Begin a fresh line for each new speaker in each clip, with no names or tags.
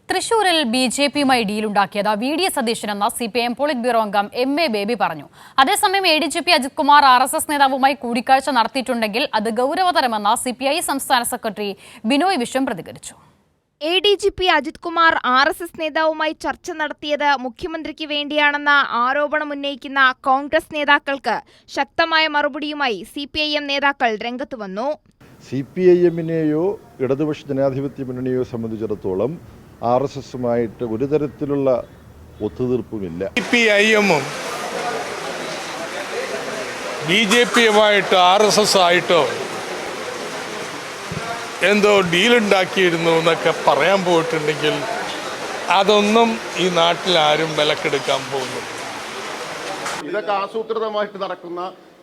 തൃശൂരിൽ ബി.ജെ.പിയുമായി ഡീലുണ്ടാക്കിയത് വി.ഡി. സതീശൻ എന്ന CPIM polit bureau അംഗം M.A. ബേബി പറഞ്ഞു. അതേസമയം ADGP അജിത് കുമാർ RSS നേതാവുമായി കൂടിക്കാഴ്ച നടത്തിയിട്ടുണ്ടെങ്കിൽ അത് ഗൗരവതരമെന്ന് CPI സംസ്ഥാന സെക്രട്ടറി ബിനോയ് വിശ്വം പ്രതികരിച്ചു.
ADGP അജിത് കുമാർ RSS നേതാവുമായി ചർച്ച നടത്തിയത് മുഖ്യമന്ത്രിക്ക് വേണ്ടിയാണെന്ന ആരോപണമുന്നയിക്കുന്ന കോൺഗ്രസ് നേതാക്കൾക്ക് ശക്തമായ മറുപടിയുമായി CPIM നേതാക്കൾ രംഗത്ത് വന്നു.
CPIM-നെയോ ഇടതുപക്ഷ ജനാധിപത്യ മുന്നണിയോ സംബന്ധിച്ചിടത്തോളം RSS-ഉമായിട്ട് ഒരു തരത്തിലുള്ള ഒത്തുതീർപ്പുമില്ല.
CPIM-ഉം BJP-യുമായിട്ട് RSS ആയിട്ടോ എന്തോ ഡീലുണ്ടാക്കിയിരുന്നു എന്നൊക്കെ പറയാൻ പോയിട്ടുണ്ടെങ്കിൽ അതൊന്നും ഈ നാട്ടിൽ ആരും വിലക്കെടുക്കാൻ പോകുന്നു.
ഇതൊക്കെ ആസൂത്രിതമായിട്ട് നടക്കുന്ന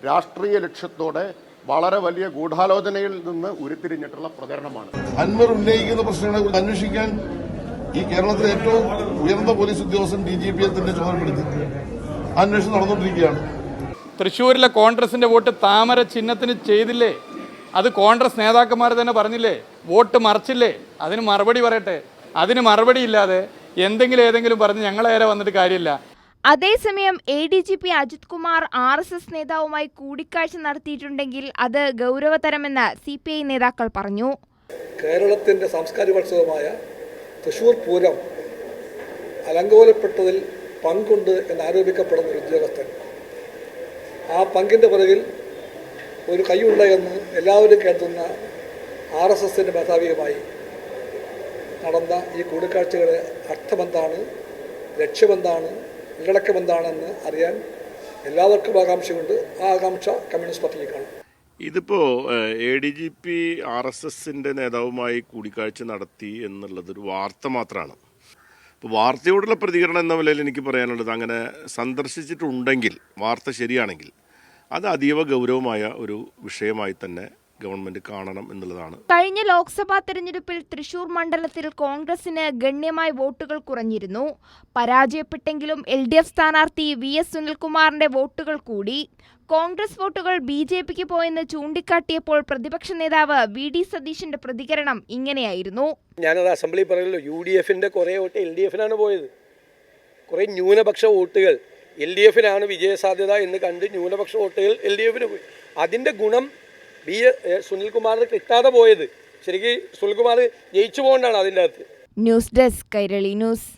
രാഷ്ട്രീയ ലക്ഷ്യത്തോടെ വളരെ വലിയ ഗൂഢാലോചനയിൽ നിന്ന് ഉരുത്തിരിഞ്ഞിട്ടുള്ള പ്രചരണമാണ്.
അൻവർ ഉന്നയിക്കുന്ന പ്രശ്നങ്ങളെ കുറിച്ച് അന്വേഷിക്കാൻ ഈ കേരളത്തിലെ ഏറ്റവും ഉയർന്ന പോലീസ് ഉദ്യോഗസ്ഥൻ DGP-യെ തന്നെ ചുമതലപ്പെടുത്തി അന്വേഷണം നടന്നുകൊണ്ടിരിക്കുകയാണ്.
തൃശ്ശൂരിലെ കോൺഗ്രസിന്റെ വോട്ട് താമര ചിഹ്നത്തിന് ചെയ്തില്ലേ? അത് കോൺഗ്രസ് നേതാക്കന്മാർ തന്നെ പറഞ്ഞില്ലേ? വോട്ട് മറിച്ചില്ലേ? അതിന് മറുപടി പറയട്ടെ. അതിന് മറുപടി ഇല്ലാതെ ഏതെങ്കിലും പറഞ്ഞ് ഞങ്ങളെ നേരെ വന്നിട്ട് കാര്യമില്ല.
അതേസമയം ADGP അജിത് കുമാർ RSS നേതാവുമായി കൂടിക്കാഴ്ച നടത്തിയിട്ടുണ്ടെങ്കിൽ അത് ഗൗരവതരമെന്ന് CPI നേതാക്കൾ പറഞ്ഞു.
കേരളത്തിൻ്റെ സാംസ്കാരികോത്സവമായ തൃശ്ശൂർ പൂരം അലങ്കോലപ്പെട്ടതിൽ പങ്കുണ്ട് എന്നാരോപിക്കപ്പെടുന്ന ഒരു ഉദ്യോഗസ്ഥൻ ആ പങ്കിൻ്റെ പുറകിൽ ഒരു കൈയുണ്ട് എന്ന് എല്ലാവരും കേൾക്കുന്ന RSS-ൻ്റെ മേധാവിയുമായി നടന്ന ഈ കൂടിക്കാഴ്ചയുടെ അർത്ഥമെന്താണ്, ലക്ഷ്യമെന്താണ്, ഉള്ളടക്കമെന്താണെന്ന് അറിയാൻ എല്ലാവർക്കും ആകാംക്ഷയുണ്ട്. ആ ആകാംക്ഷ കമ്മ്യൂണിസ്റ്റ് പാർട്ടിക്ക് കാണും.
ഇതിപ്പോൾ ADGP RSS-ൻ്റെ നേതാവുമായി കൂടിക്കാഴ്ച നടത്തി എന്നുള്ളതൊരു വാർത്ത മാത്രമാണ്. ഇപ്പോൾ വാർത്തയോടുള്ള പ്രതികരണം എന്ന നിലയിൽ എനിക്ക് പറയാനുള്ളത്, അങ്ങനെ സന്ദർശിച്ചിട്ടുണ്ടെങ്കിൽ വാർത്ത ശരിയാണെങ്കിൽ അത് അതീവ ഗൗരവമായ ഒരു വിഷയമായി തന്നെ ഗവൺമെന്റ് കാണണം എന്നുള്ളതാണ്.
കഴിഞ്ഞ ലോക്സഭാ തെരഞ്ഞെടുപ്പിൽ തൃശൂർ മണ്ഡലത്തിൽ കോൺഗ്രസിന് ഗണ്യമായി വോട്ടുകൾ കുറഞ്ഞിരുന്നു. പരാജയപ്പെട്ടെങ്കിലും LDF സ്ഥാനാർത്ഥി VS സുനിൽകുമാറിന്റെ വോട്ടുകൾ കൂടി. കോൺഗ്രസ് വോട്ടുകൾ BJP-ക്ക് പോയെന്ന് ചൂണ്ടിക്കാട്ടിയപ്പോൾ പ്രതിപക്ഷ നേതാവ് VD സതീശന്റെ പ്രതികരണം ഇങ്ങനെയായിരുന്നു.
ഞാനത് അസംബ്ലി പറയല്ലോ, UDF-ന്റെ കുറേ വോട്ട് LDF-നാണ് പോയത്. കുറേ ന്യൂനപക്ഷ വോട്ടുകൾ LDF-നാണ് വിജയസാധ്യത എന്ന് കണ്ട് ന്യൂനപക്ഷ വോട്ടുകൾ LDF-ന് പോയി. അതിൻ്റെ ഗുണം സുനിൽകുമാറിന് കിട്ടാതെ പോയത്. ശരിക്കും സുനിൽകുമാർ ജയിച്ചു പോകേണ്ടതാണ് അതിൻ്റെ അകത്ത്.
News desk Kairali news.